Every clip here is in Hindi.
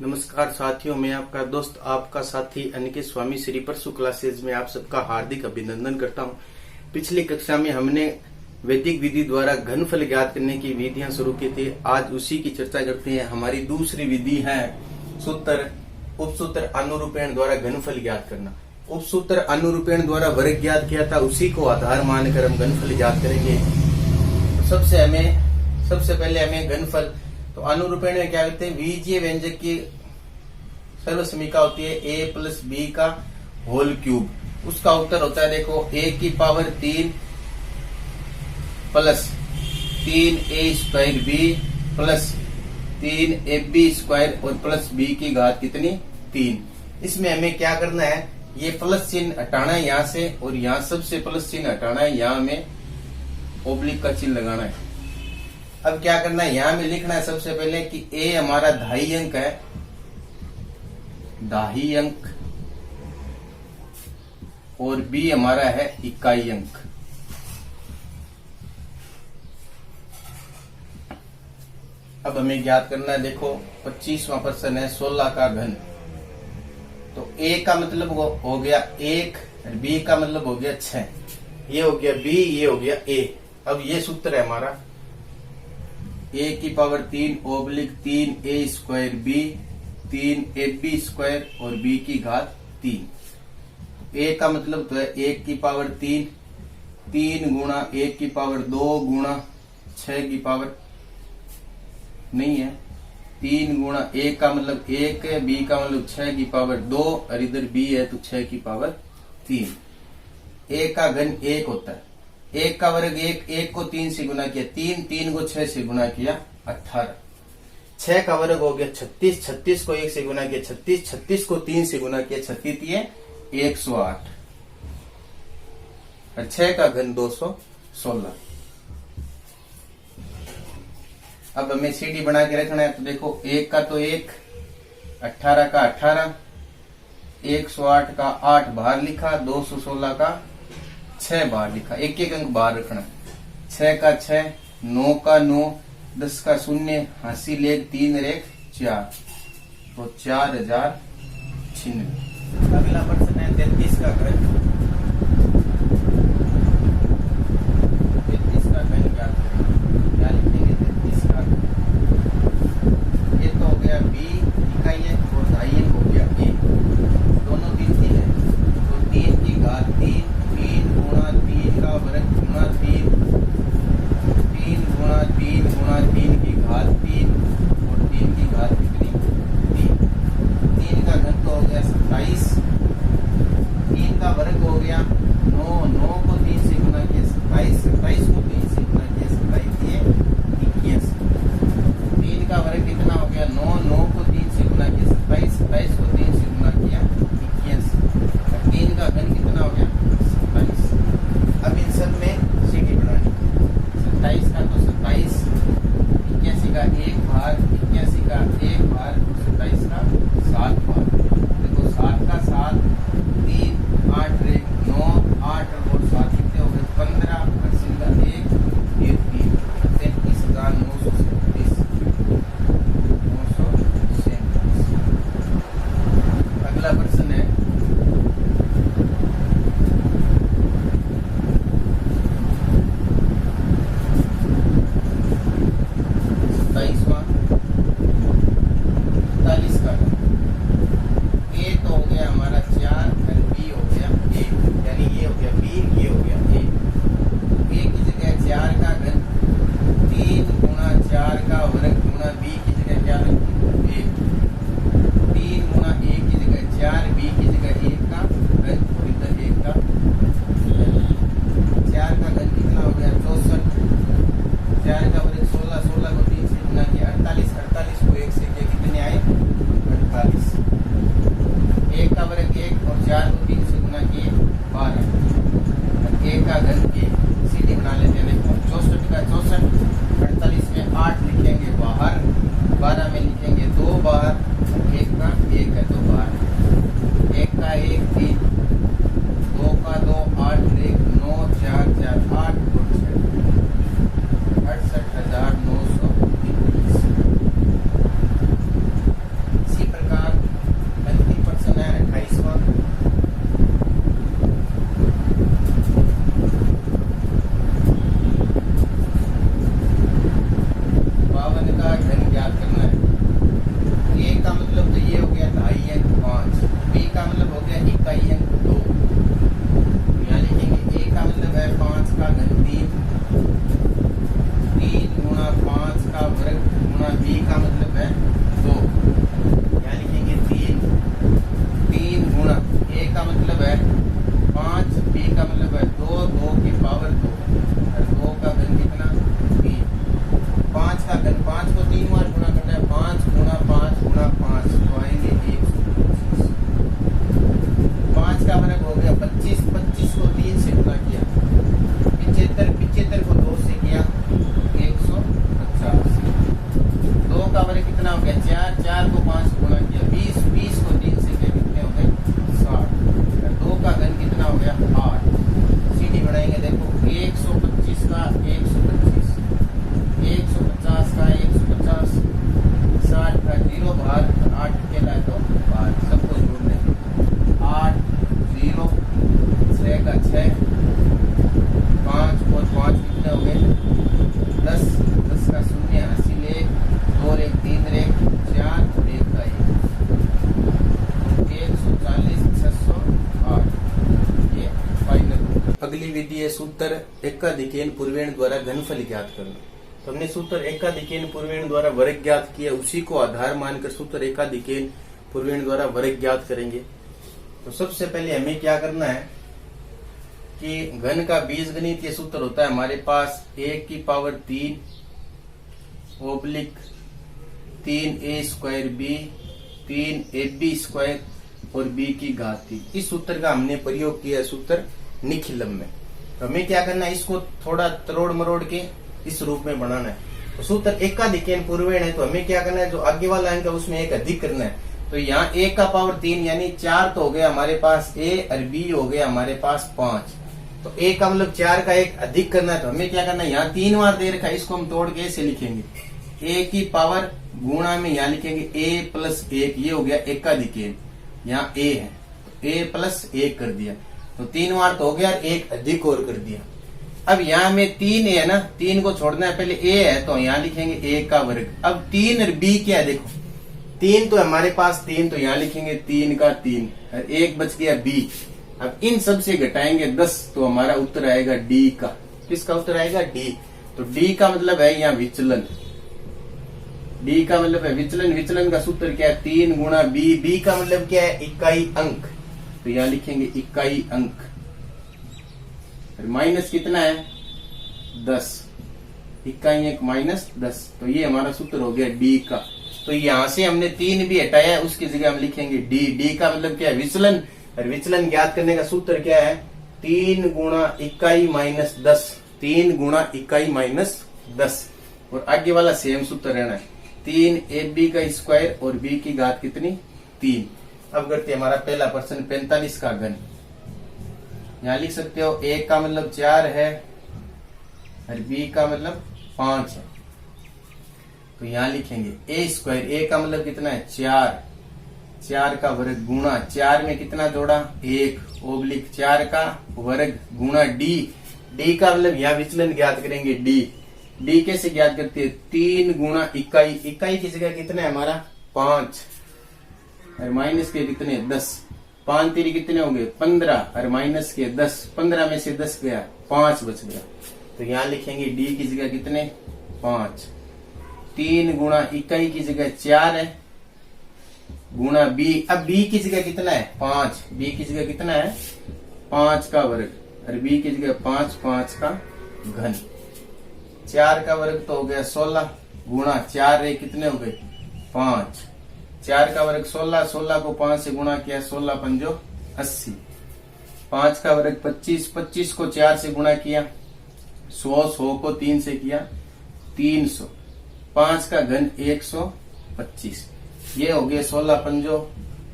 नमस्कार साथियों, मैं आपका दोस्त आपका साथी अनिकेत स्वामी श्री परशु क्लासेज में आप सबका हार्दिक अभिनंदन करता हूं। पिछली कक्षा में हमने वैदिक विधि द्वारा घनफल ज्ञात करने की विधियां शुरू की थी। आज उसी की चर्चा करते हैं। हमारी दूसरी विधि है सूत्र उपसूत्र अनुरूपेण द्वारा घनफल ज्ञात करना। उपसूत्र अनुरूपेण द्वारा वर्ग ज्ञात किया था, उसी को आधार मानकर हम घनफल ज्ञात करेंगे। सबसे पहले हमें घनफल, तो अनुरूपेण में क्या करते हैं, बीजीय व्यंजक की सर्वसमीका होती है a प्लस बी का होल क्यूब। उसका उत्तर होता है, देखो, a की power 3 plus 3a square b plus 3ab square और प्लस b की घात कितनी, 3। इसमें हमें क्या करना है, ये प्लस चिन्ह हटाना है यहाँ से और यहाँ सबसे प्लस चिन्ह हटाना है, यहाँ हमें ओब्लिक का चिन्ह लगाना है। अब क्या करना है, यहां में लिखना है सबसे पहले कि a हमारा 2.5 अंक है, 2.5 अंक, और b हमारा है 21 अंक। अब हमें ज्ञात करना है, देखो 25वां प्रश्न है 16 का घन। तो a का मतलब हो गया 1 और b का मतलब हो गया 6। ये हो गया b, ये हो गया a। अब ये सूत्र है हमारा a की power 3 oblique 3a square b 3ab square और b की घात 3। a का मतलब तो है 1 की पावर 3 गुणा 1 की पावर 2 गुणा 6 की पावर नहीं है, 3 गुणा 1 का मतलब 1 है, b का मतलब 6 की पावर 2 और इधर b है तो 6 की पावर 3। a का घन 1 होता है, 1 का वर्ग 1 को 3 से गुना किया 3 को 6 से गुना किया 18। 6 का वर्ग हो गया 36 को 1 से गुना किया 36 को 3 से गुना किया 36 ये 108 और 6 का घन 216। अब हमें सीडी बना के रखना है। तो देखो 1 का तो 1, 18 का 18, 108 का 8 बाहर लिखा, 216 का 6 बाहर लिखा, एक एक अंक बाहर रखना। 6 का 6, 9 का 9, 10 का 0, हासिल लेख 3 रेख 4, तो 4096। अगला प्रश्न है 33 का घन। 33 का घन क्या लिखेंगे, 33 का ये तो हो गया b इकाई है और 2.5 हो गया a, दोनों 3 है तो 3 की घात 3 गुणा 3 का वर्ग गुणा 3 गुणा 3 की घात 3 और 3 की घात कितनी, 3 का घन तो हो गया 27, 3 का वर्ग हो गया 9 को 3 से गुना किया 27 को 3 से गुना किया 27 ये 21। 3 का वर्ग कितना हो गया 9 को 3 से गुना किया 27 को 3 से गुना किया 21 और 3 का घन कितना हो गया 27। अब इन सब में सीधी बढ़ानी, 27 का तो 27, 81 का 1 भाग, 81 का 1 भाग, 27 का 7 भाग। देखो 7 का 7, 3 8 रे 9 8 और 7 कितने हो गए 15, 80 का 1 ये 3, 33,937। अगला प्रश्न है 27वां 45 का। a तो हो गया हमारा 4 और b हो गया 1, यानी ये हो गया b, ये हो गया a। a की जगह 4 का घन 3 गुणा 4 का वर्ग गुणा b की जगह क्या रखेंगे 1, 3 गुणा a की जगह 4, b की जगह 1 का घन और इधर 1 का घन। 4 का घन कितना हो गया 64, 4 का वर्ग 16 को 3 से गुना किया 48 को 1 से किया कितने आए 48। 1 का वर्ग 1 और 4 को 3 से गुना किए 12 और 1 का घन 1। सीधी बना लेते हैं, देखो 64 का 64, 48 में 8 लिखेंगे बाहर, 12 में लिखेंगे 2 बाहर, 1 का 1 है तो बाहर, 1 का 1 3, 2 का 2 8 1 9 4 4 8 और 6 68,921। इसी गुणा किया 20, 20 को 3 से किया कितने हो गए 60, 2 का घन कितना हो गया 8। सीधी बनाएंगे देखो 125 का 125, 150 का 150, 60 का 0 बाहर, 8 अकेला है तो बाहर, सबको जोड़ लें 8 0, 6 का 6, 5 और 5 कितने हो गए 10, 10 का 0, 80 ले 2 रेख 3 रेख 4 और 1 का 1, 140 608। ये फाइनल। अगली विधि है सूत्र एकाधिकेन पूर्वेण द्वारा घनफल ज्ञात करना। तो हमने सूत्र एकाधिकेन पूर्वेण द्वारा वर्ग ज्ञात किया, उसी को आधार मानकर सूत्र एकाधिकेन पूर्वेण द्वारा वर्ग ज्ञात करेंगे। तो सबसे पहले हमें क्या करना है कि घन का बीजगणितीय सूत्र होता है हमारे पास 1 की power 3 oblique 3a square b 3ab square और b की घात 3। इस सूत्र का हमने प्रयोग किया सूत्र निखिलम में। तो हमें क्या करना है, इसको थोड़ा तरोड़ मरोड़ के इस रूप में बनाना है। तो सूत्र एकाधिकेन पूर्वेण है, तो हमें क्या करना है, जो आगे वाला अंक है उसमें एक अधिक करना है। तो यहाँ a का पावर 3 यानी 4 तो हो गया हमारे पास a और b हो गया हमारे पास 5। तो a का मतलब 4 का एक अधिक करना है। तो हमें क्या करना है, यहाँ 3 बार दे रखा है, इसको हम तोड़ के ऐसे लिखेंगे a की पावर गुणा में यहाँ लिखेंगे a प्लस 1, ये हो गया एकाधिकेन। यहाँ a है तो a प्लस 1 कर दिया, तो 3 बार तो हो गया, एक अधिक और कर दिया। अब यहाँ में 3 है ना, 3 को छोड़ना है, पहले a है तो यहाँ लिखेंगे a का वर्ग। अब 3 और b क्या है, देखो 3 तो हमारे पास 3, तो यहाँ लिखेंगे 3 का 3 और 1 बच गया b। अब इन सब से घटाएंगे 10, तो हमारा उत्तर आएगा d का। किसका उत्तर आएगा d। तो d का मतलब है यहाँ विचलन, d का मतलब है विचलन। विचलन का सूत्र क्या है 3 गुणा b। b का मतलब क्या है इकाई अंक, तो यहाँ लिखेंगे इकाई अंक। माइनस कितना है 10, इकाई अंक माइनस 10, तो ये हमारा सूत्र हो गया d का। तो यहाँ से हमने 3 भी हटाया, उसकी जगह हम लिखेंगे d। d का मतलब क्या है विचलन, और विचलन ज्ञात करने का सूत्र क्या है 3 गुणा इकाई माइनस 10, 3 गुणा इकाई माइनस 10। और आगे वाला सेम सूत्र रहना है 3ab का स्क्वायर और b की घात कितनी 3। अब करते हैं हमारा पहला प्रश्न 45 का घन। यहाँ लिख सकते हो a का मतलब 4 है और b का मतलब 5 है, तो यहाँ लिखेंगे a स्क्वायर, a का मतलब कितना है 4, 4 का वर्ग गुणा 4 में कितना जोड़ा 1 ओब्लिक 4 का वर्ग गुणा d। d का मतलब यहाँ विचलन ज्ञात करेंगे d। d कैसे ज्ञात करते हैं 3 गुणा इकाई, इकाई की जगह कितना है हमारा 5 और माइनस के कितने 10, 5 3 कितने हो गए 15 और माइनस के 10, 15 में से 10 गया 5 बच गया, तो यहाँ लिखेंगे d की जगह कितने 5। 3 गुणा इकाई की जगह 4 है गुणा b। अब b की जगह कितना है 5, b की जगह कितना है 5 का वर्ग और b की जगह 5, 5 का घन। 4 का वर्ग तो हो गया 16 गुणा 4 रे कितने हो गए 5, 4 का वर्ग 16, 16 को 5 से गुणा किया 16 पंजो 80, 5 का वर्ग 25, 25 को 4 से गुणा किया 100, 100 को 3 से किया 300, 5 का घन 125, ये हो गए 16 पंजो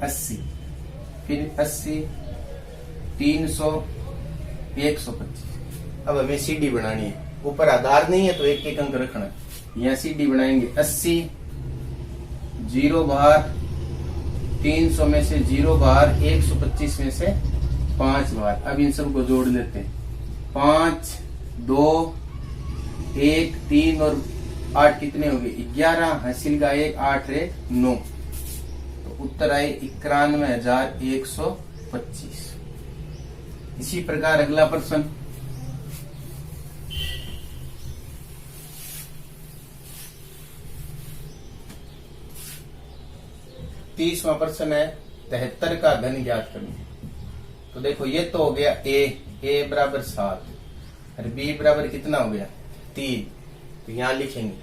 80, फिर 80 300 125। अब हमें सीडी बनानी है, ऊपर आधार नहीं है तो एक एक अंक रखना है। यहाँ सीडी बनाएंगे 80 0 बाहर, 300 में से 0 बाहर, 125 में से 5 बाहर। अब इन सबको जोड़ लेते हैं 5 2 1 3 और 8 कितने हो गए 11, हासिल का 1 8 1 9, तो उत्तर आए 91,125। इसी प्रकार अगला प्रश्न 30वां प्रश्न है 73 का घन ज्ञात करना। तो देखो ये तो हो गया a बराबर 7 और b बराबर कितना हो गया 3, तो यहाँ लिखेंगे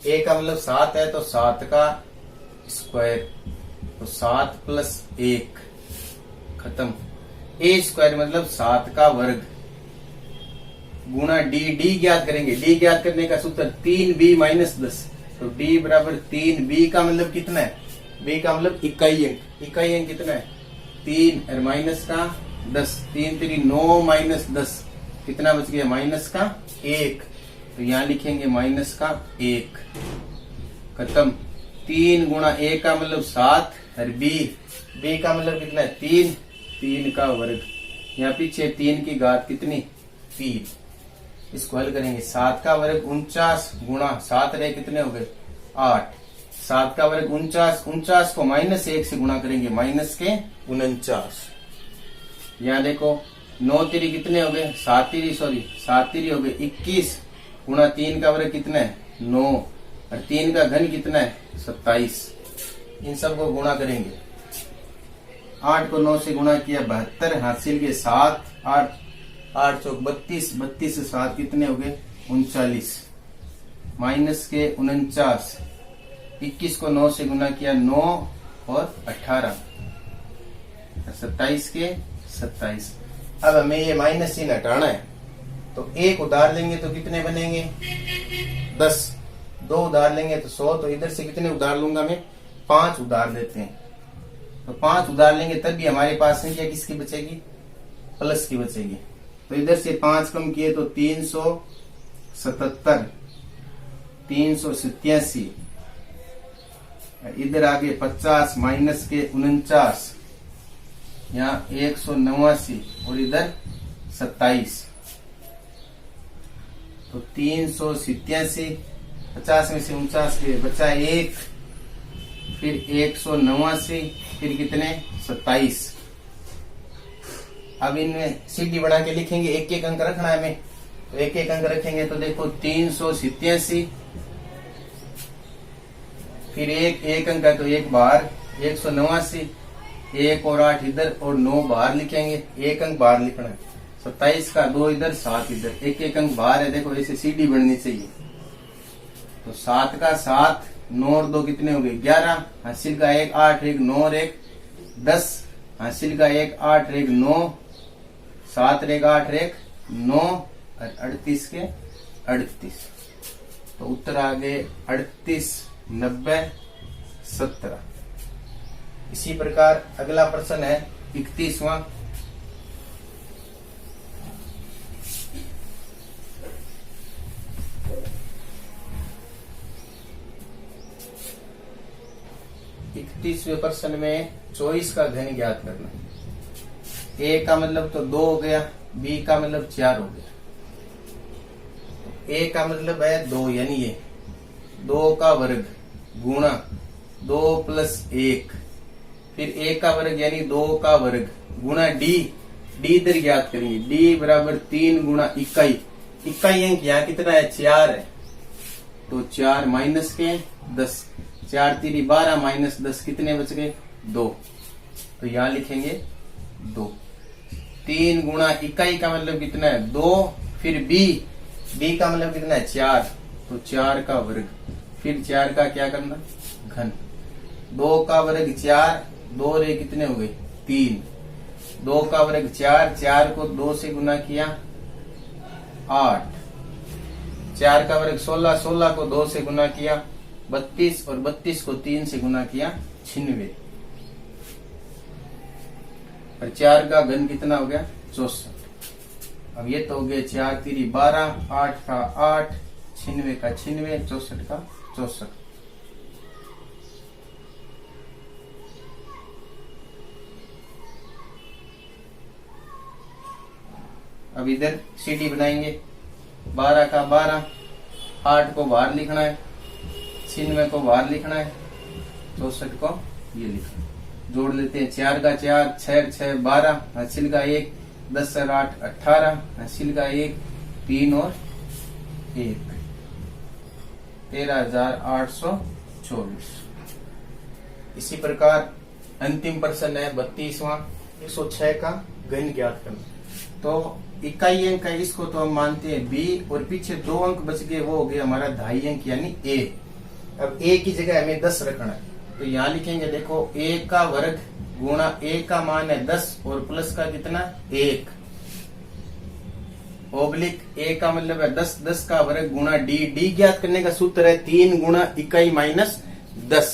a का मतलब 7 है तो 7 का स्क्वायर, तो 7 प्लस 1 खत्म, a स्क्वायर मतलब 7 का वर्ग गुणा d। d ज्ञात करेंगे, d ज्ञात करने का सूत्र 3b माइनस 10, तो डी बराबर 3, बी का मतलब कितना है, बी का मतलब इकाई अंक, इकाई अंक कितना है 3 और माइनस का 10, 3 3 9 माइनस 10 कितना बच गया माइनस का 1, तो यहाँ लिखेंगे माइनस का 1, खत्म। 3 गुणा a का मतलब 7 और b का मतलब कितना है 3, 3 का वर्ग, यहाँ पीछे 3 की घात कितनी 3, इसको हल करेंगे 7 का वर्ग 49 गुणा 7 रहे कितने हो गए 8, 7 का वर्ग 49, 49 को माइनस 1 से गुणा करेंगे माइनस के 49, यहाँ देखो 9 3 कितने हो गए 7 3 हो गए 21 गुणा 3 का वर्ग कितना है 9 और 3 का घन कितना है 27, इन सब को गुणा करेंगे, 8 को 9 से गुणा किया 72, हासिल के 7, 8 चौक 32, 32 से 7 कितने हो गए 39, माइनस के 49, 21 को 9 से गुणा किया 9 और 18, 27 के 27। अब हमें ये माइनस चिन्ह हटाना है, तो एक उधार लेंगे तो कितने बनेंगे 10, 2 उधार लेंगे तो 100, तो इधर से कितने उधार लूंगा मैं 5 उधार लेते हैं, तो 5 उधार लेंगे तब भी हमारे पास संख्या किसकी बचेगी प्लस की बचेगी, तो इधर से 5 कम किए तो 377, 387, इधर आगे 50 माइनस के 49, यहाँ 189 और इधर 27, तो 387, 50 में से 49 के बचा 1, फिर 189, फिर कितने 27। अब इनमें सीधी बना के लिखेंगे, एक एक अंक रखना है हमें, तो एक एक अंक रखेंगे तो देखो 387, फिर एक अंक है तो एक बाहर 189, 1 और 8 इधर और 9 बाहर लिखेंगे, एक अंक बाहर लिखना है, 27 का 2 इधर 7 इधर, एक एक अंक बाहर है, देखो ऐसे सीधी बननी चाहिए, तो 7 का 7, 9 और 2 कितने हो गए 11, हासिल का 1 8 1 9 और 1 10, हासिल का 1 8 1 9, 7 1 8 1 9 और 38 के 38, तो उत्तर आ गए 38 90 17। इसी प्रकार अगला प्रश्न है 31वां, प्रश्न में 24 का घन ज्ञात करना। a का मतलब तो 2 हो गया, b का मतलब 4 हो गया, a का मतलब है 2 यानी ये 2 का वर्ग गुणा 2 प्लस 1, फिर a का वर्ग यानी 2 का वर्ग गुणा d इधर ज्ञात करेंगे, d बराबर 3 गुणा इकाई, इकाई अंक यहाँ कितना है 4 है, तो 4 माइनस के 10, 4 3 12 माइनस 10 कितने बच गए 2, तो यहाँ लिखेंगे 2। 3 गुणा इकाई का मतलब कितना है 2, फिर b का मतलब कितना है 4, तो 4 का वर्ग, फिर 4 का क्या करना घन, 2 का वर्ग 4, 2 रे कितने हो गए 3, 2 का वर्ग 4, 4 को 2 से गुना किया 8, 4 का वर्ग 16, 16 को 2 से गुना किया 32 और 32 को 3 से गुना किया 96, और 4 का घन कितना हो गया 64। अब ये तो हो गया 4 3 12, 8 का 8, 96 का 96, 64 का 64। अब इधर सीडी बनाएंगे, 12 का 12, 8 को बाहर लिखना है, 96 को बाहर लिखना है, 64 को ये लिखना है, जोड़ लेते हैं 4 का 4, 6 6 12, हासिल का 1, 10 और 8 18, हासिल का 1 3 और 1 13,824। इसी प्रकार अंतिम प्रश्न है 32वां, 106 का घन ज्ञात करना। तो इकाई अंक है, इसको तो हम मानते हैं b, और पीछे 2 अंक बच गए, वो हो गया हमारा 2.5 अंक यानी a। अब a की जगह हमें 10 रखना है, तो यहाँ लिखेंगे देखो a का वर्ग गुणा a का मान है 10 और प्लस का कितना 1, ओब्लिक ए का मतलब है 10, 10 का वर्ग गुणा डी। डी ज्ञात करने का सूत्र है 3 गुणा इकाई माइनस 10।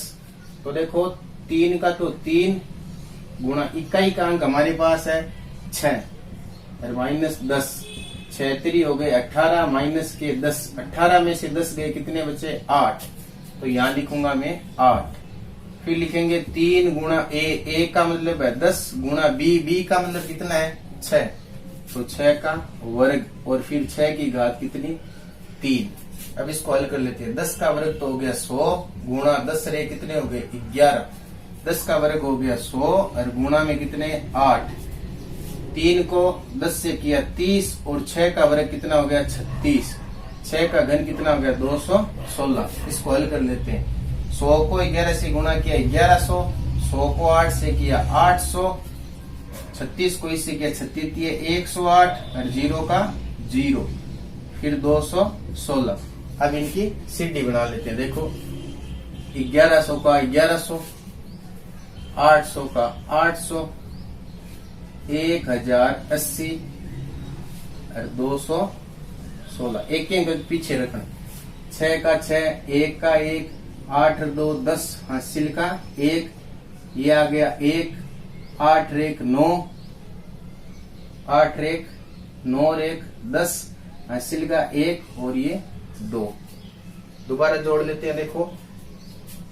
तो देखो 3 का तो 3 गुणा इकाई का अंक हमारे पास है 6 और माइनस 10, 6 3 हो गए 18 माइनस के 10, 18 में से 10 गए कितने बचे 8। तो यहाँ लिखूंगा मैं 8। फिर लिखेंगे 3 गुणा ए का मतलब है 10 गुणा बी का मतलब कितना है 6, तो 6 का वर्ग और फिर 6 की घात कितनी 3। अब इसको हल कर लेते हैं। 10 का वर्ग तो हो गया 100 गुणा 10 रे कितने हो गए 11, 10 का वर्ग हो गया 100 और गुणा में कितने 8, 3 को 10 से किया 30 और 6 का वर्ग कितना हो गया 36, 6 का घन कितना हो गया 216। इसको हल कर लेते हैं। 100 को 11 से गुणा किया 1100, 100 को 8 से किया 800, 36 को इससे किया 36 108 और 0 का 0, फिर 216। अब इनकी सीढ़ी बना लेते हैं। देखो 1100 का 1100, 800 का 800, 1080 और 216। एक एक पीछे रखना। 6 का 6, 1 का 1, 8 और 2 10, हासिल का 1, ये आ गया 1, 8 और 1 9, 8 और 1 9 और 1 10, हासिल का 1 और ये 2। दोबारा जोड़ लेते हैं। देखो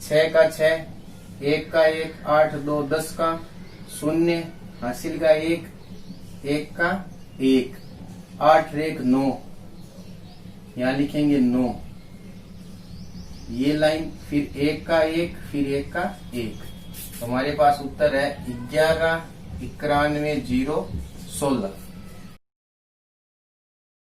6 का 6, 1 का 1, 8 और 2 10 का 0, हासिल का 1, 1 का 1, 8 और 1 9, यहाँ लिखेंगे 9, ये लाइन, फिर 1 का 1, फिर 1 का 1। तो हमारे पास उत्तर है 11 91 0 16।